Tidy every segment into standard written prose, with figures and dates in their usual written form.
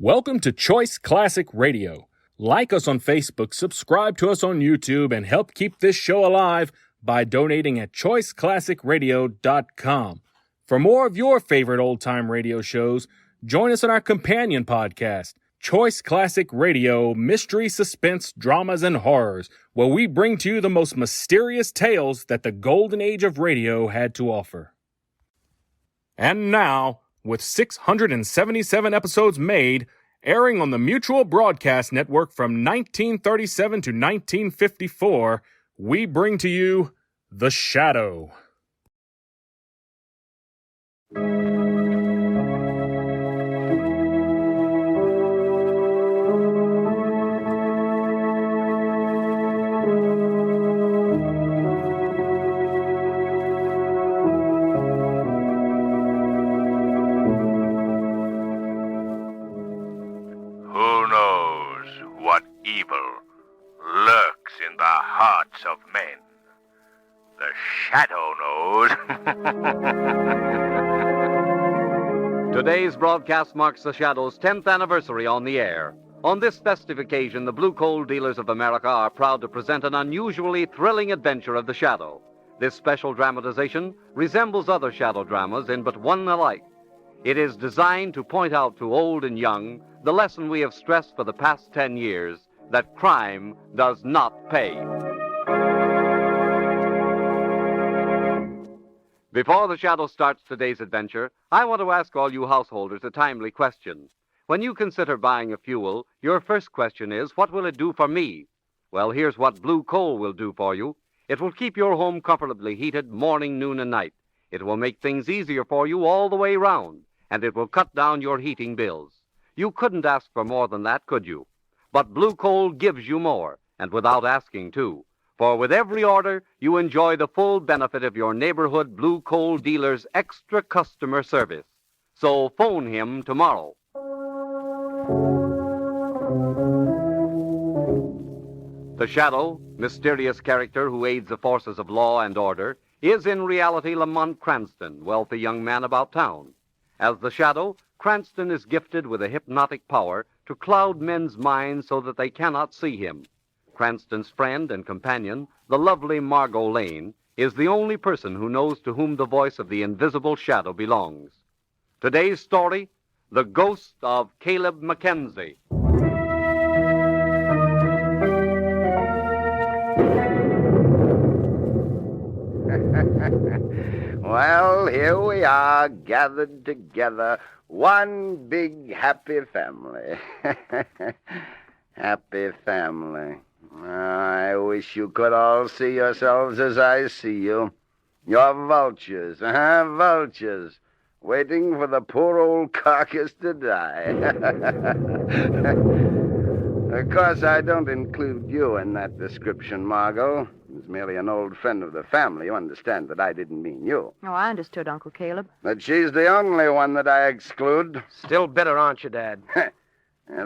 Welcome to Choice Classic Radio. Like us on Facebook, subscribe to us on YouTube, and help keep this show alive by donating at choiceclassicradio.com. For more of your favorite old-time radio shows, join us on our companion podcast, Choice Classic Radio, Mystery, Suspense, Dramas, and Horrors, where we bring to you the most mysterious tales that the golden age of radio had to offer. And now, with 677 episodes made, airing on the Mutual Broadcast Network from 1937 to 1954, we bring to you The Shadow. In the hearts of men. The Shadow knows. Today's broadcast marks the Shadow's 10th anniversary on the air. On this festive occasion, the Blue Coal Dealers of America are proud to present an unusually thrilling adventure of the Shadow. This special dramatization resembles other Shadow dramas in but one alike. It is designed to point out to old and young the lesson we have stressed for the past 10 years, that crime does not pay. Before the Shadow starts today's adventure, I want to ask all you householders a timely question. When you consider buying a fuel, your first question is, what will it do for me? Well, here's what Blue Coal will do for you. It will keep your home comfortably heated morning, noon, and night. It will make things easier for you all the way round, and it will cut down your heating bills. You couldn't ask for more than that, could you? But Blue Coal gives you more, and without asking, too. For with every order, you enjoy the full benefit of your neighborhood Blue Coal dealer's extra customer service. So phone him tomorrow. The Shadow, mysterious character who aids the forces of law and order, is in reality Lamont Cranston, wealthy young man about town. As the Shadow, Cranston is gifted with a hypnotic power to cloud men's minds so that they cannot see him. Cranston's friend and companion, the lovely Margot Lane, is the only person who knows to whom the voice of the invisible Shadow belongs. Today's story, The Ghost of Caleb MacKenzie. Well, here we are, gathered together, one big happy family. Happy family. I wish you could all see yourselves as I see you. You're vultures, vultures, waiting for the poor old carcass to die. Of course, I don't include you in that description, Margot. As merely an old friend of the family, you understand that I didn't mean you. Oh, I understood, Uncle Caleb. But she's the only one that I exclude. Still bitter, aren't you, Dad? I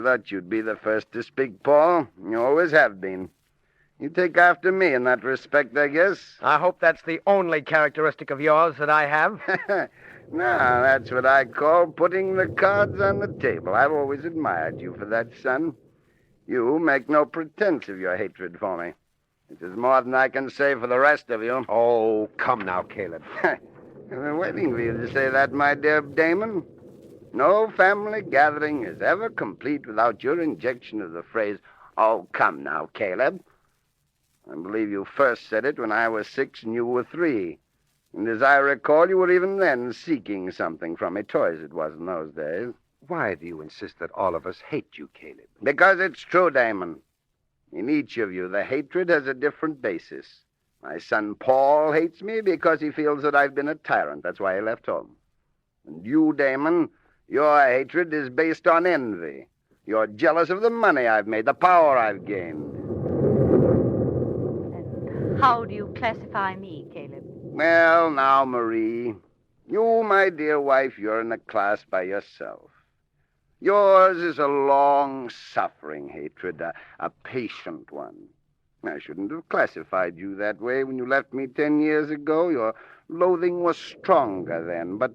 thought you'd be the first to speak, Paul. You always have been. You take after me in that respect, I guess. I hope that's the only characteristic of yours that I have. No, that's what I call putting the cards on the table. I've always admired you for that, son. You make no pretense of your hatred for me. It is more than I can say for the rest of you. Oh, come now, Caleb. I've been waiting for you to say that, my dear Damon. No family gathering is ever complete without your injection of the phrase, "Oh, come now, Caleb." I believe you first said it when I was 6 and you were 3. And as I recall, you were even then seeking something from me. Toys it was in those days. Why do you insist that all of us hate you, Caleb? Because it's true, Damon. In each of you, the hatred has a different basis. My son Paul hates me because he feels that I've been a tyrant. That's why he left home. And you, Damon, your hatred is based on envy. You're jealous of the money I've made, the power I've gained. And how do you classify me, Caleb? Well, now, Marie, you, my dear wife, you're in a class by yourself. Yours is a long-suffering hatred, a patient one. I shouldn't have classified you that way when you left me 10 years ago. Your loathing was stronger then, but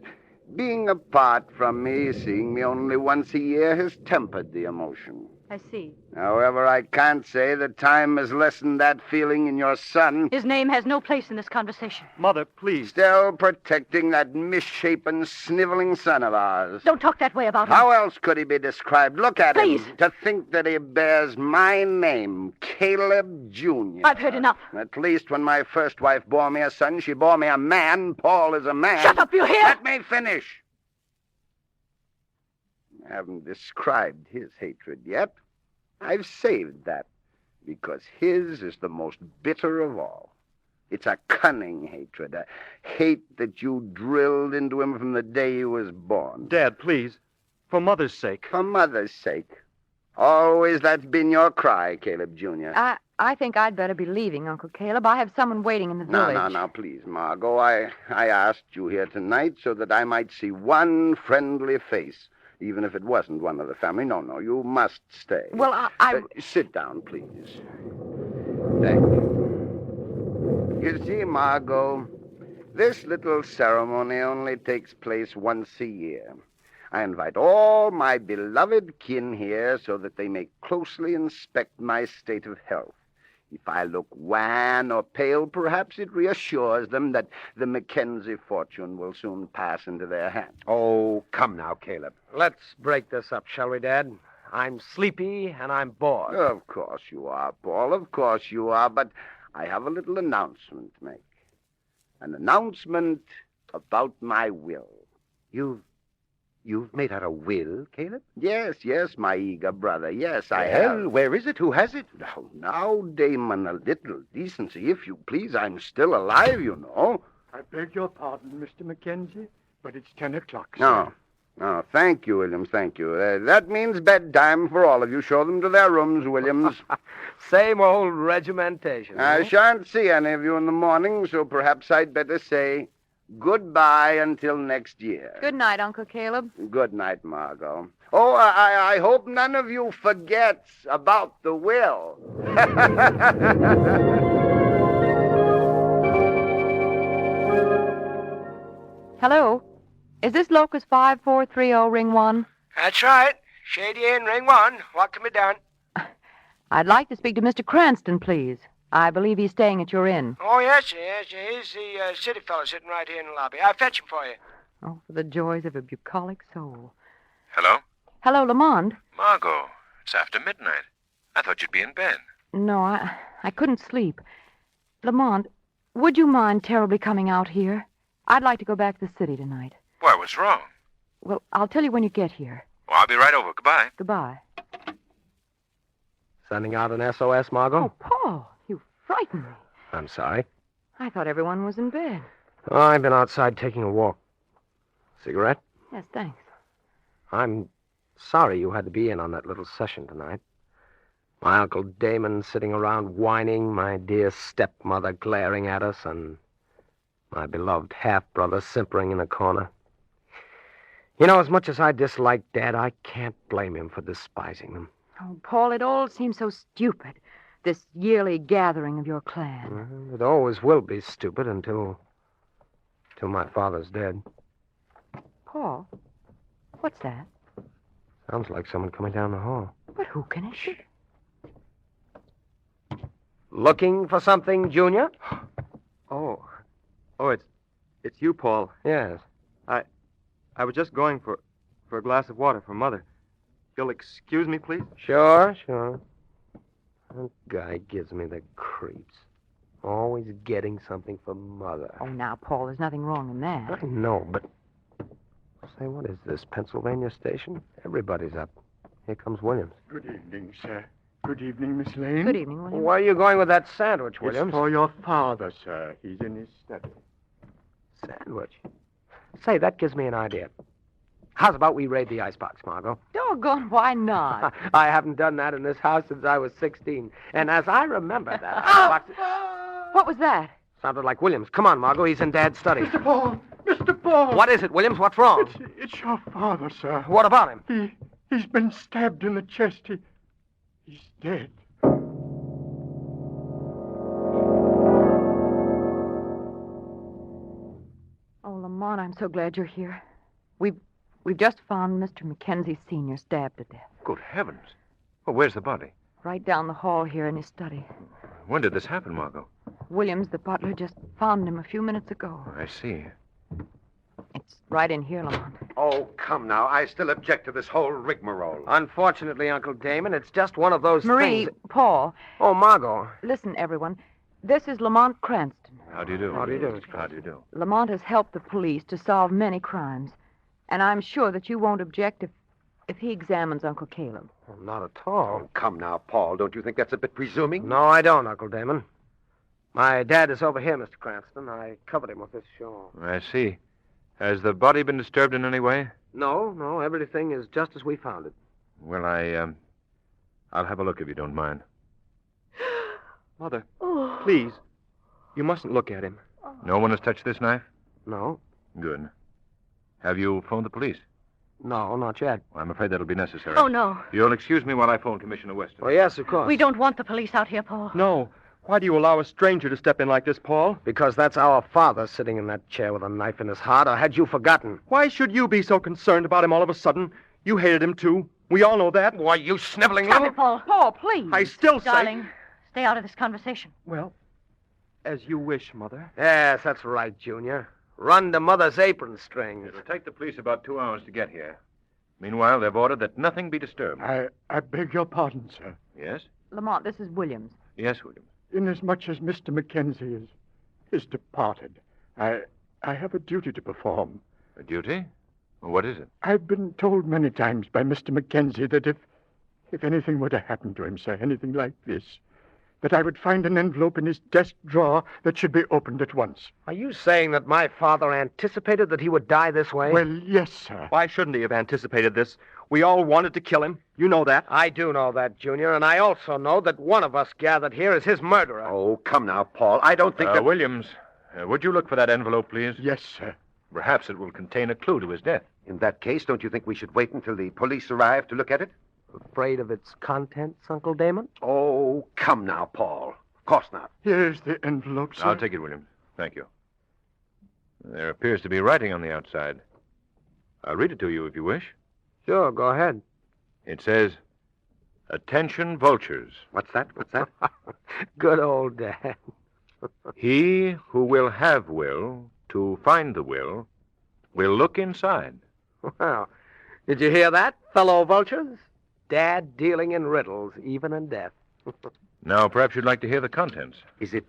Being apart from me, seeing me only once a year, has tempered the emotion. I see. However, I can't say that time has lessened that feeling in your son. His name has no place in this conversation. Mother, please. Still protecting that misshapen, sniveling son of ours. Don't talk that way about him. How else could he be described? Look at Please. him. To think that he bears my name, Caleb Jr. I've heard enough. At least when my first wife bore me a son, she bore me a man. Paul is a man. Shut up, you hear? Let me finish. I haven't described his hatred yet. I've saved that, because his is the most bitter of all. It's a cunning hatred, a hate that you drilled into him from the day he was born. Dad, please. For Mother's sake. For Mother's sake. Always that's been your cry, Caleb Jr. I think I'd better be leaving, Uncle Caleb. I have someone waiting in the village. No, please, Margot. I asked you here tonight so that I might see one friendly face, even if it wasn't one of the family. No, you must stay. Well, I... Sit down, please. Thank you. You see, Margot, this little ceremony only takes place once a year. I invite all my beloved kin here so that they may closely inspect my state of health. If I look wan or pale, perhaps it reassures them that the MacKenzie fortune will soon pass into their hands. Oh, come now, Caleb. Let's break this up, shall we, Dad? I'm sleepy and I'm bored. Of course you are, Paul. Of course you are. But I have a little announcement to make. An announcement about my will. You've made out a will, Caleb? Yes, my eager brother. Yes, I Well, have. where is it? Who has it? Now, Damon, a little decency, if you please. I'm still alive, you know. I beg your pardon, Mr. MacKenzie, but it's 10 o'clock, sir. No, thank you, Williams, thank you. That means bedtime for all of you. Show them to their rooms, Williams. Same old regimentation. I shan't see any of you in the morning, so perhaps I'd better say goodbye until next year. Good night, Uncle Caleb. Good night, Margot. Oh, I hope none of you forgets about the will. Hello? Is this Locust 5430 ring 1? That's right. Shady Inn, ring 1. What can be done? I'd like to speak to Mr. Cranston, please. I believe he's staying at your inn. Oh, yes. He's the city fellow sitting right here in the lobby. I'll fetch him for you. Oh, for the joys of a bucolic soul. Hello? Hello, Lamond. Margot, it's after midnight. I thought you'd be in bed. No, I couldn't sleep. Lamont, would you mind terribly coming out here? I'd like to go back to the city tonight. Why, what's wrong? Well, I'll tell you when you get here. Well, I'll be right over. Goodbye. Goodbye. Sending out an SOS, Margot? Oh, Paul, you frightened me. I'm sorry. I thought everyone was in bed. Oh, I've been outside taking a walk. Cigarette? Yes, thanks. I'm sorry you had to be in on that little session tonight. My Uncle Damon sitting around whining, my dear stepmother glaring at us, and my beloved half-brother simpering in a corner. You know, as much as I dislike Dad, I can't blame him for despising them. Oh, Paul, it all seems so stupid, this yearly gathering of your clan. Well, it always will be stupid until my father's dead. Paul, what's that? Sounds like someone coming down the hall. But who can it be? Looking for something, Junior? Oh, it's you, Paul. Yes. I was just going for a glass of water for Mother. You'll excuse me, please? Sure. That guy gives me the creeps. Always getting something for Mother. Oh, now, Paul, there's nothing wrong in that. I know, but... Say, what is this, Pennsylvania station? Everybody's up. Here comes Williams. Good evening, sir. Good evening, Miss Lane. Good evening, William. Where are you going with that sandwich, Williams? It's for your father, sir. He's in his study. Sandwich? Say, that gives me an idea. How's about we raid the icebox, Margot? Doggone, why not? I haven't done that in this house since I was 16. And as I remember that icebox... What was that? Sounded like Williams. Come on, Margot. He's in Dad's study. Mr. Paul! Mr. Paul! What is it, Williams? What's wrong? It's your father, sir. What about him? He's been stabbed in the chest. He's dead. Oh, Lamont, I'm so glad you're here. We've just found Mr. MacKenzie Sr. stabbed to death. Good heavens. Well, where's the body? Right down the hall here in his study. When did this happen, Margot? Williams, the butler, just found him a few minutes ago. Oh, I see. It's right in here, Lamont. Oh, come now. I still object to this whole rigmarole. Unfortunately, Uncle Damon, it's just one of those Marie, things... Paul. Oh, Margot. Listen, everyone. This is Lamont Cranston. How do you do? How do you do? How do you do? Lamont has helped the police to solve many crimes. And I'm sure that you won't object if he examines Uncle Caleb. Well, not at all. Oh, come now, Paul. Don't you think that's a bit presuming? No, I don't, Uncle Damon. My dad is over here, Mr. Cranston. I covered him with this shawl. I see. Has the body been disturbed in any way? No, everything is just as we found it. Well, I'll have a look if you don't mind. Mother, please. You mustn't look at him. No one has touched this knife? No? Good. Have you phoned the police? No, not yet. Well, I'm afraid that'll be necessary. Oh, no. You'll excuse me while I phone Commissioner Weston. Well, yes, of course. We don't want the police out here, Paul. No. Why do you allow a stranger to step in like this, Paul? Because that's our father sitting in that chair with a knife in his heart, or had you forgotten? Why should you be so concerned about him all of a sudden? You hated him, too. We all know that. Why, you sniveling Stop little... it, Paul. Paul, please. I still say... Darling, stay out of this conversation. Well, as you wish, Mother. Yes, that's right, Junior. Run to Mother's apron strings. It'll take the police about 2 hours to get here. Meanwhile, they've ordered that nothing be disturbed. I beg your pardon, sir. Yes? Lamont, this is Williams. Yes, William. Inasmuch as Mr. MacKenzie is departed, I have a duty to perform. A duty? Well, what is it? I've been told many times by Mr. MacKenzie that if anything were to happen to him, sir, anything like this, that I would find an envelope in his desk drawer that should be opened at once. Are you saying that my father anticipated that he would die this way? Well, yes, sir. Why shouldn't he have anticipated this? We all wanted to kill him. You know that. I do know that, Junior, and I also know that one of us gathered here is his murderer. Oh, come now, Paul. I don't think that... Williams, would you look for that envelope, please? Yes, sir. Perhaps it will contain a clue to his death. In that case, don't you think we should wait until the police arrive to look at it? Afraid of its contents, Uncle Damon? Oh, come now, Paul. Of course not. Here's the envelope, sir. I'll take it, Williams. Thank you. There appears to be writing on the outside. I'll read it to you if you wish. Sure, go ahead. It says, "Attention, vultures. What's that? What's that? Good old Dad. He who will have will to find the will look inside." Well, did you hear that, fellow vultures? Dad dealing in riddles, even in death. Now, perhaps you'd like to hear the contents. Is it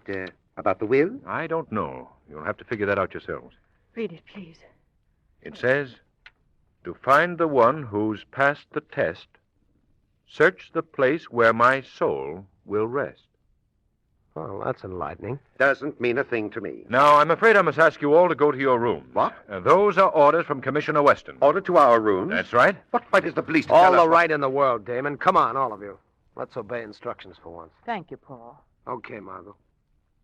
about the will? I don't know. You'll have to figure that out yourselves. Read it, please. It says, "To find the one who's passed the test, search the place where my soul will rest." Well, that's enlightening. Doesn't mean a thing to me. Now, I'm afraid I must ask you all to go to your rooms. What? Those are orders from Commissioner Weston. Order to our rooms? That's right. What right is the police to All tell us the right in the world, Damon. Come on, all of you. Let's obey instructions for once. Thank you, Paul. Okay, Margot.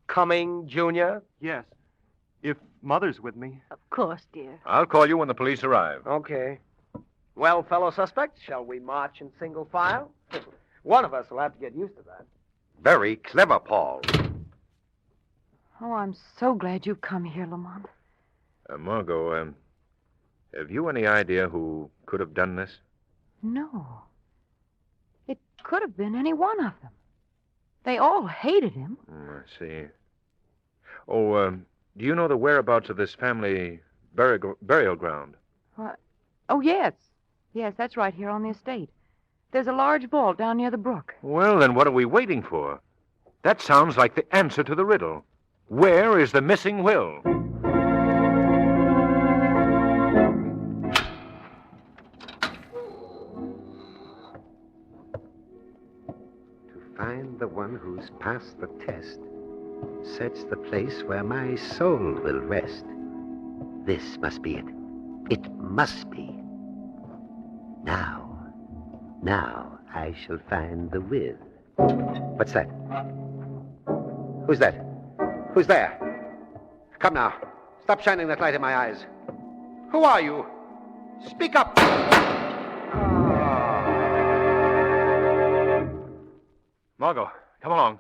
Coming, Junior? Yes. If Mother's with me. Of course, dear. I'll call you when the police arrive. Okay. Well, fellow suspects, shall we march in single file? One of us will have to get used to that. Very clever, Paul. Oh, I'm so glad you've come here, Lamont. Margot, have you any idea who could have done this? No. It could have been any one of them. They all hated him. I see. Oh, do you know the whereabouts of this family burial ground? Oh, yes. Yes, that's right here on the estate. There's a large vault down near the brook. Well, then what are we waiting for? That sounds like the answer to the riddle. Where is the missing will? To find the one who's passed the test, search the place where my soul will rest. This must be it. It must be. Now I shall find the will. What's that? Who's that? Who's there? Come now. Stop shining that light in my eyes. Who are you? Speak up. Margot, come along.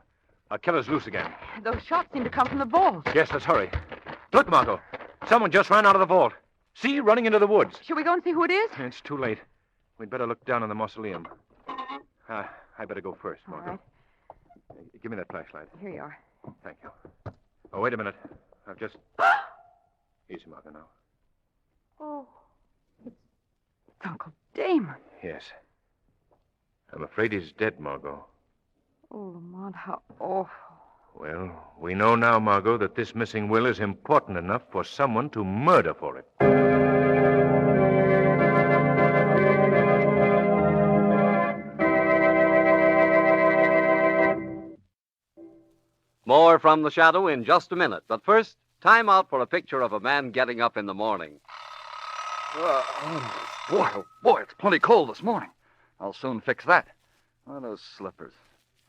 Our killer's loose again. Those shots seem to come from the vault. Yes, let's hurry. Look, Margot. Someone just ran out of the vault. See, running into the woods. Shall we go and see who it is? It's too late. We'd better look down on the mausoleum. I better go first, All Margot. right. Give me that flashlight. Here you are. Thank you. Oh, wait a minute. I've just... Easy, Margot, now. Oh, it's Uncle Damon. Yes. I'm afraid he's dead, Margot. Oh, Lamont, how awful. Well, we know now, Margot, that this missing will is important enough for someone to murder for it. More from the shadow in just a minute. But first, time out for a picture of a man getting up in the morning. Oh, boy, it's plenty cold this morning. I'll soon fix that. Oh, those slippers.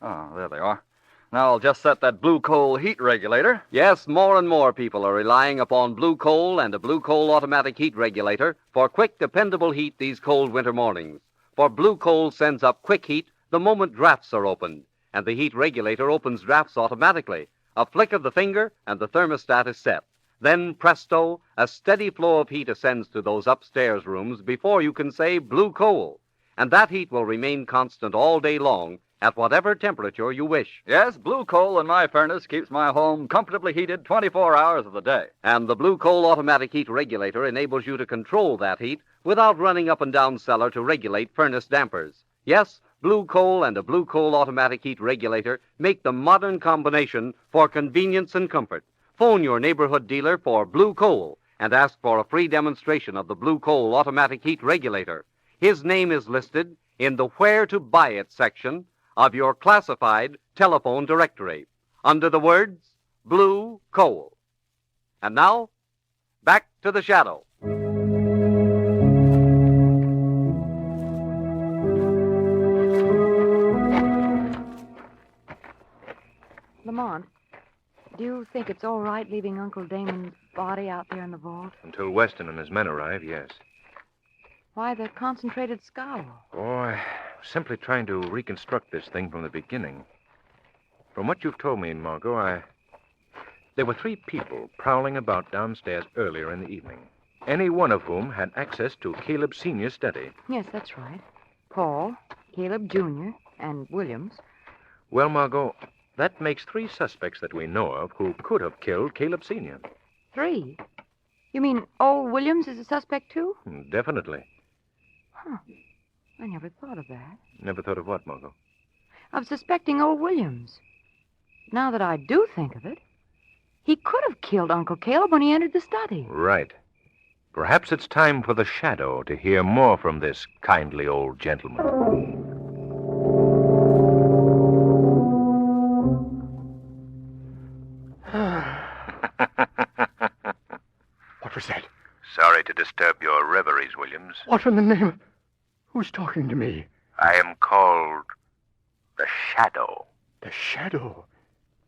Oh, there they are. Now I'll just set that blue coal heat regulator. Yes, more and more people are relying upon blue coal and a blue coal automatic heat regulator for quick, dependable heat these cold winter mornings. For blue coal sends up quick heat the moment drafts are opened, and the heat regulator opens drafts automatically. A flick of the finger, and the thermostat is set. Then, presto, a steady flow of heat ascends to those upstairs rooms before you can say blue coal. And that heat will remain constant all day long at whatever temperature you wish. Yes, blue coal in my furnace keeps my home comfortably heated 24 hours of the day. And the blue coal automatic heat regulator enables you to control that heat without running up and down cellar to regulate furnace dampers. Yes, blue coal and a blue coal automatic heat regulator make the modern combination for convenience and comfort. Phone your neighborhood dealer for blue coal and ask for a free demonstration of the blue coal automatic heat regulator. His name is listed in the Where to Buy It section of your classified telephone directory under the words blue coal. And now, back to the shadow. Lamont, do you think it's all right leaving Uncle Damon's body out there in the vault? Until Weston and his men arrive, yes. Why the concentrated scowl? Oh, I'm simply trying to reconstruct this thing from the beginning. From what you've told me, Margot, there were 3 people prowling about downstairs earlier in the evening, any one of whom had access to Caleb Sr.'s study. Yes, that's right. Paul, Caleb Jr., and Williams. Well, Margot, that makes 3 suspects that we know of who could have killed Caleb Sr. 3? You mean old Williams is a suspect, too? Definitely. Huh. I never thought of that. Never thought of what, Margot? Of suspecting old Williams. Now that I do think of it, he could have killed Uncle Caleb when he entered the study. Right. Perhaps it's time for the shadow to hear more from this kindly old gentleman. What was that? Sorry to disturb your reveries, Williams. What in the name of... Who's talking to me? I am called the Shadow. The Shadow?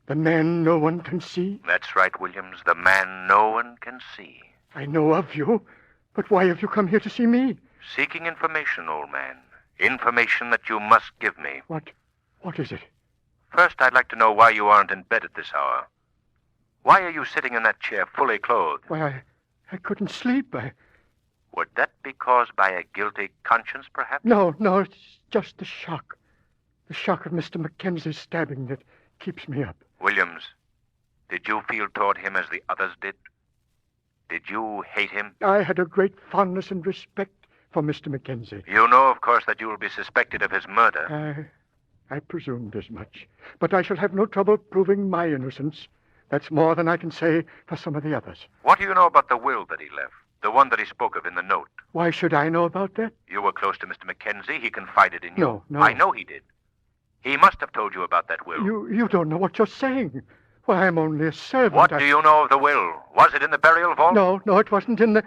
The man no one can see? That's right, Williams. The man no one can see. I know of you, but why have you come here to see me? Seeking information, old man. Information that you must give me. What is it? First, I'd like to know why you aren't in bed at this hour. Why are you sitting in that chair fully clothed? Why, I couldn't sleep. Would that be caused by a guilty conscience, perhaps? No, it's just the shock. The shock of Mr. MacKenzie's stabbing that keeps me up. Williams, did you feel toward him as the others did? Did you hate him? I had a great fondness and respect for Mr. MacKenzie. You know, of course, that you will be suspected of his murder. I presumed as much. But I shall have no trouble proving my innocence. That's more than I can say for some of the others. What do you know about the will that he left? The one that he spoke of in the note? Why should I know about that? You were close to Mr. MacKenzie. He confided in you. No. I know he did. He must have told you about that will. You don't know what you're saying. Why, I'm only a servant. What do you know of the will? Was it in the burial vault? No, it wasn't in the...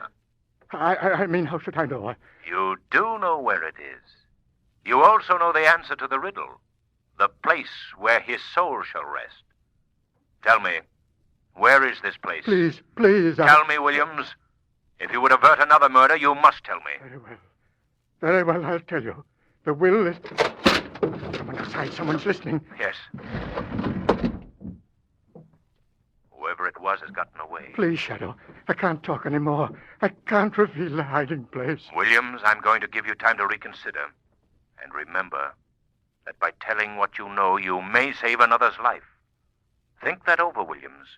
I mean, how should I know? You do know where it is. You also know the answer to the riddle. The place where his soul shall rest. Tell me, where is this place? Please. Tell me, Williams. If you would avert another murder, you must tell me. Very well, I'll tell you. The will is... Come outside, someone's listening. Yes. Whoever it was has gotten away. Please, Shadow. I can't talk anymore. I can't reveal the hiding place. Williams, I'm going to give you time to reconsider. And remember that by telling what you know, you may save another's life. Think that over, Williams.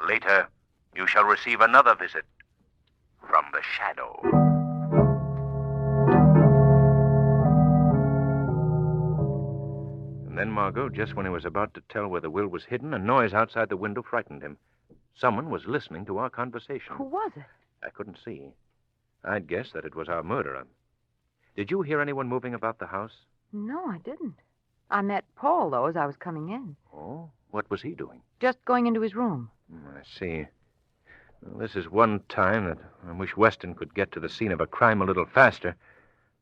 Later, you shall receive another visit from the Shadow. And then, Margot, just when he was about to tell where the will was hidden, a noise outside the window frightened him. Someone was listening to our conversation. Who was it? I couldn't see. I'd guess that it was our murderer. Did you hear anyone moving about the house? No, I didn't. I met Paul, though, as I was coming in. Oh? What was he doing? Just going into his room. I see. Well, this is one time that I wish Weston could get to the scene of a crime a little faster.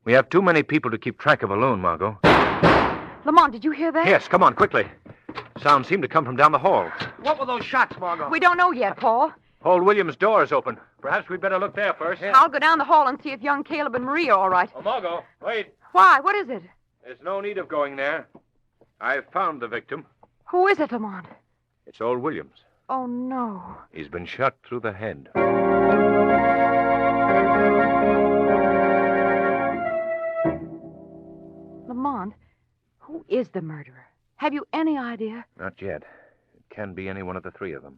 We have too many people to keep track of alone, Margot. Lamont, did you hear that? Yes, come on, quickly. Sounds seemed to come from down the hall. What were those shots, Margot? We don't know yet, Paul. Old William's door is open. Perhaps we'd better look there first. I'll go down the hall and see if young Caleb and Marie are all right. Oh, Margot, wait. Why? What is it? There's no need of going there. I've found the victim. Who is it, Lamont? It's old Williams. Oh, no. He's been shot through the head. Lamont, who is the murderer? Have you any idea? Not yet. It can be any one of the three of them.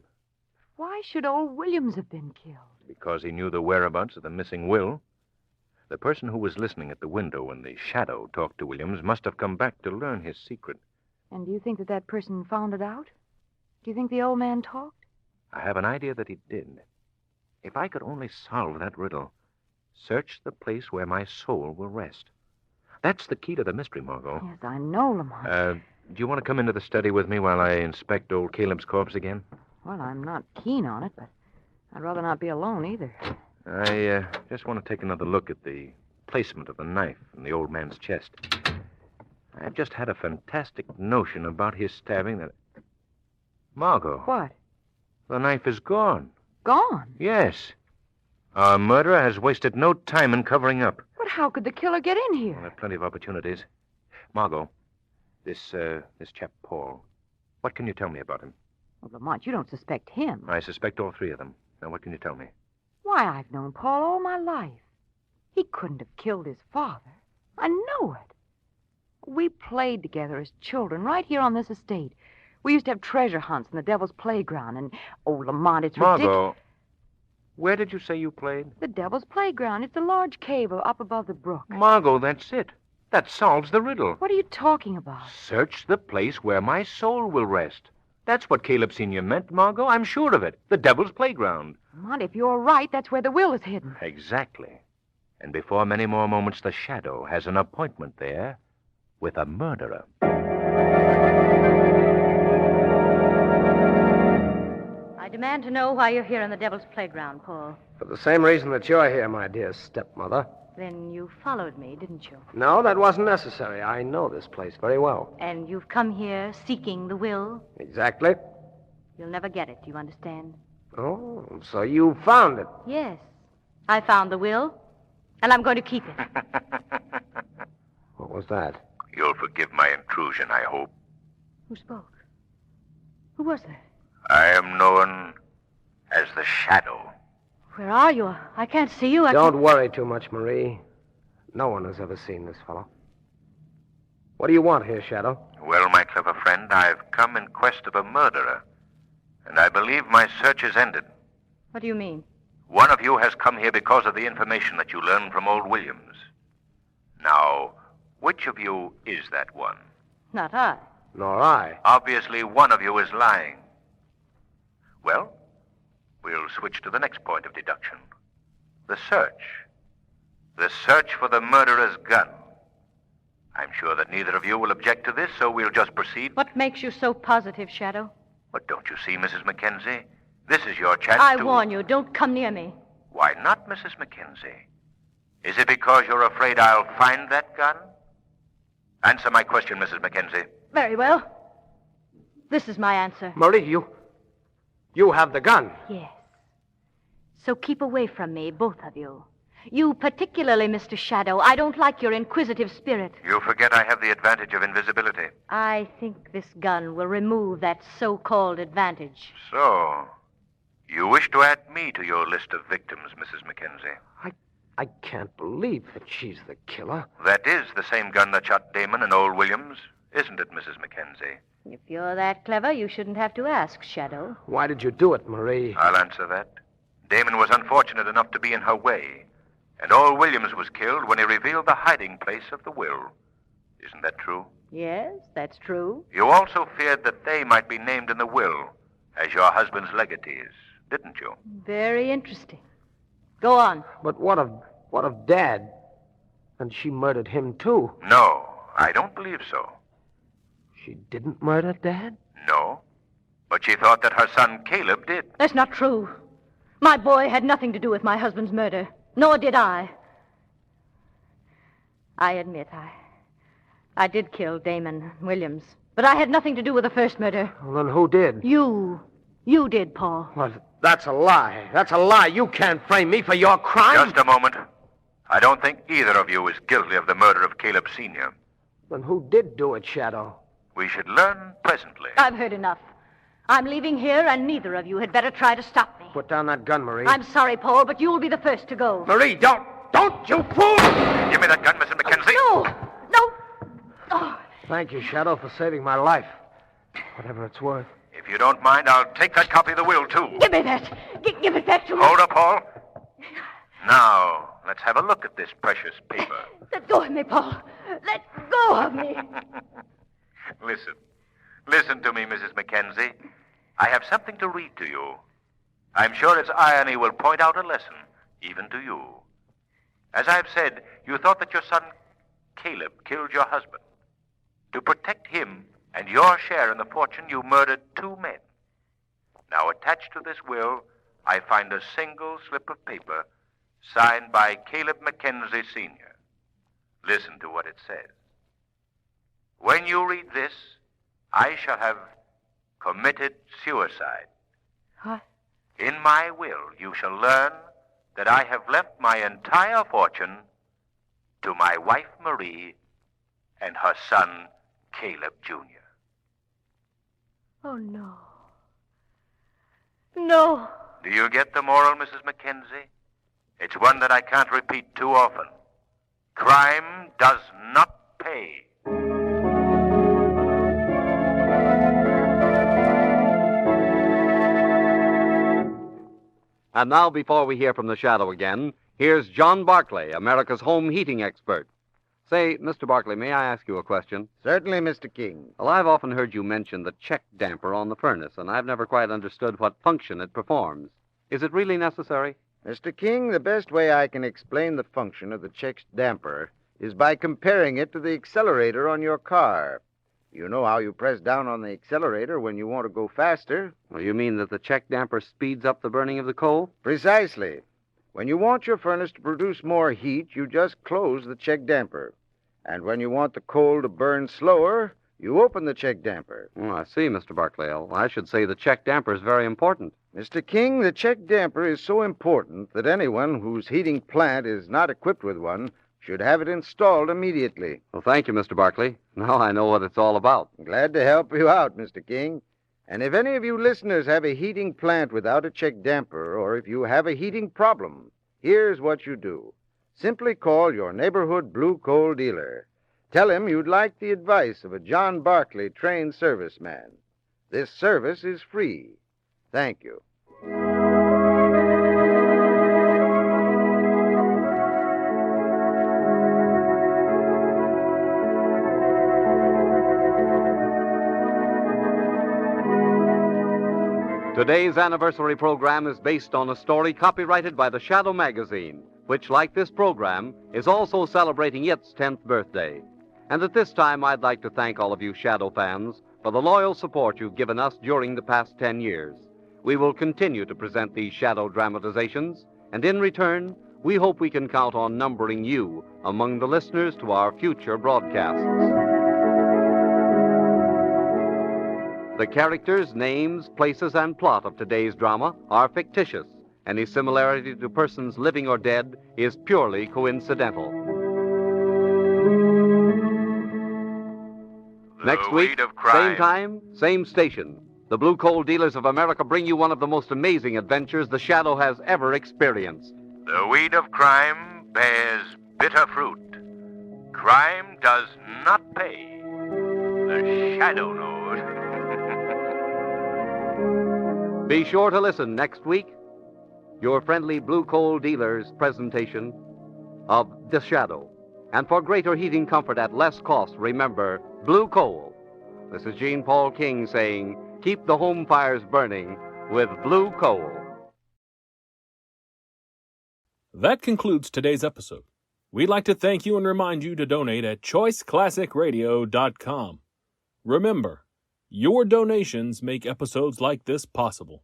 Why should old Williams have been killed? Because he knew the whereabouts of the missing will. The person who was listening at the window when the Shadow talked to Williams must have come back to learn his secret. And do you think that person found it out? Do you think the old man talked? I have an idea that he did. If I could only solve that riddle, search the place where my soul will rest. That's the key to the mystery, Margot. Yes, I know, Lamont. Do you want to come into the study with me while I inspect old Caleb's corpse again? Well, I'm not keen on it, but I'd rather not be alone either. I just want to take another look at the placement of the knife in the old man's chest. I've just had a fantastic notion about his stabbing that... Margot. What? The knife is gone. Gone? Yes. Our murderer has wasted no time in covering up. But how could the killer get in here? Well, there are plenty of opportunities. Margot, this chap Paul, what can you tell me about him? Well, Lamont, you don't suspect him. I suspect all three of them. Now, what can you tell me? Why, I've known Paul all my life. He couldn't have killed his father. I know it. We played together as children right here on this estate. We used to have treasure hunts in the Devil's Playground, and, oh, Lamont, it's ridiculous. Margot, where did you say you played? The Devil's Playground. It's a large cave up above the brook. Margot, that's it. That solves the riddle. What are you talking about? Search the place where my soul will rest. That's what Caleb Sr. meant, Margot. I'm sure of it. The Devil's Playground. Lamont, if you're right, that's where the will is hidden. Exactly. And before many more moments, the Shadow has an appointment there with a murderer. I demand to know why you're here in the Devil's Playground, Paul. For the same reason that you're here, my dear stepmother. Then you followed me, didn't you? No, that wasn't necessary. I know this place very well. And you've come here seeking the will? Exactly. You'll never get it, do you understand? Oh, so you found it. Yes. I found the will, and I'm going to keep it. What was that? You'll forgive my intrusion, I hope. Who spoke? Who was that? I am known as the Shadow. Where are you? I can't see you. Don't worry too much, Marie. No one has ever seen this fellow. What do you want here, Shadow? Well, my clever friend, I've come in quest of a murderer. And I believe my search is ended. What do you mean? One of you has come here because of the information that you learned from old Williams. Now, which of you is that one? Not I. Nor I. Obviously, one of you is lying. Well, we'll switch to the next point of deduction. The search. The search for the murderer's gun. I'm sure that neither of you will object to this, so we'll just proceed. What makes you so positive, Shadow? But don't you see, Mrs. MacKenzie? This is your chance I to... warn you, don't come near me. Why not, Mrs. MacKenzie? Is it because you're afraid I'll find that gun? Answer my question, Mrs. MacKenzie. Very well. This is my answer. Marie, you have the gun. Yes. So keep away from me, both of you. You particularly, Mr. Shadow. I don't like your inquisitive spirit. You forget I have the advantage of invisibility. I think this gun will remove that so-called advantage. So, You wish to add me to your list of victims, Mrs. MacKenzie. I can't believe that she's the killer. That is the same gun that shot Damon and old Williams, isn't it, Mrs. MacKenzie? If you're that clever, you shouldn't have to ask, Shadow. Why did you do it, Marie? I'll answer that. Damon was unfortunate enough to be in her way, and old Williams was killed when he revealed the hiding place of the will. Isn't that true? Yes, that's true. You also feared that they might be named in the will as your husband's legatees, didn't you? Very interesting. Go on. But what of Dad? And she murdered him, too. No, I don't believe so. She didn't murder Dad? No, but she thought that her son Caleb did. That's not true. My boy had nothing to do with my husband's murder, nor did I. I admit I did kill Damon Williams, but I had nothing to do with the first murder. Well, then who did? You. You did, Paul. Well, that's a lie. That's a lie. You can't frame me for your crime. Just a moment. I don't think either of you is guilty of the murder of Caleb Sr. Then who did do it, Shadow? We should learn presently. I've heard enough. I'm leaving here, and neither of you had better try to stop me. Put down that gun, Marie. I'm sorry, Paul, but you'll be the first to go. Marie, don't, you fool! Give me that gun, Mrs. MacKenzie. No. Oh. Thank you, Shadow, for saving my life. Whatever it's worth. If you don't mind, I'll take that copy of the will, too. Give me that. Give it back to me. Hold up, Paul. Now, let's have a look at this precious paper. Let go of me, Paul. Let go of me. Listen to me, Mrs. MacKenzie. I have something to read to you. I'm sure its irony will point out a lesson, even to you. As I've said, you thought that your son Caleb killed your husband. To protect him and your share in the fortune, you murdered 2 men. Now, attached to this will, I find a single slip of paper signed by Caleb MacKenzie Sr. Listen to what it says. When you read this, I shall have committed suicide. What? In my will, you shall learn that I have left my entire fortune to my wife, Marie, and her son, Caleb Jr. Oh, no. No. Do you get the moral, Mrs. MacKenzie? It's one that I can't repeat too often. Crime does not pay. And now, before we hear from the Shadow again, here's John Barclay, America's home heating expert. Say, Mr. Barclay, may I ask you a question? Certainly, Mr. King. Well, I've often heard you mention the check damper on the furnace, and I've never quite understood what function it performs. Is it really necessary? Mr. King, the best way I can explain the function of the check damper is by comparing it to the accelerator on your car. You know how you press down on the accelerator when you want to go faster. Well, you mean that the check damper speeds up the burning of the coal? Precisely. When you want your furnace to produce more heat, you just close the check damper. And when you want the coal to burn slower, you open the check damper. Oh, I see, Mr. Barclay. Well, I should say the check damper is very important. Mr. King, the check damper is so important that anyone whose heating plant is not equipped with one should have it installed immediately. Well, thank you, Mr. Barclay. Now I know what it's all about. Glad to help you out, Mr. King. And if any of you listeners have a heating plant without a check damper, or if you have a heating problem, here's what you do. Simply call your neighborhood blue coal dealer. Tell him you'd like the advice of a John Barclay trained serviceman. This service is free. Thank you. Today's anniversary program is based on a story copyrighted by the Shadow magazine, which, like this program, is also celebrating its 10th birthday. And at this time, I'd like to thank all of you Shadow fans for the loyal support you've given us during the past 10 years. We will continue to present these Shadow dramatizations, and in return, we hope we can count on numbering you among the listeners to our future broadcasts. The characters, names, places, and plot of today's drama are fictitious. Any similarity to persons living or dead is purely coincidental. Next week, same time, same station. The Blue Coal Dealers of America bring you one of the most amazing adventures the Shadow has ever experienced. The weed of crime bears bitter fruit. Crime does not pay. The Shadow knows. Be sure to listen next week. Your friendly Blue Coal Dealers presentation of The Shadow. And for greater heating comfort at less cost, remember Blue Coal. This is Jean Paul King saying, keep the home fires burning with Blue Coal. That concludes today's episode. We'd like to thank you and remind you to donate at choiceclassicradio.com. Remember, your donations make episodes like this possible.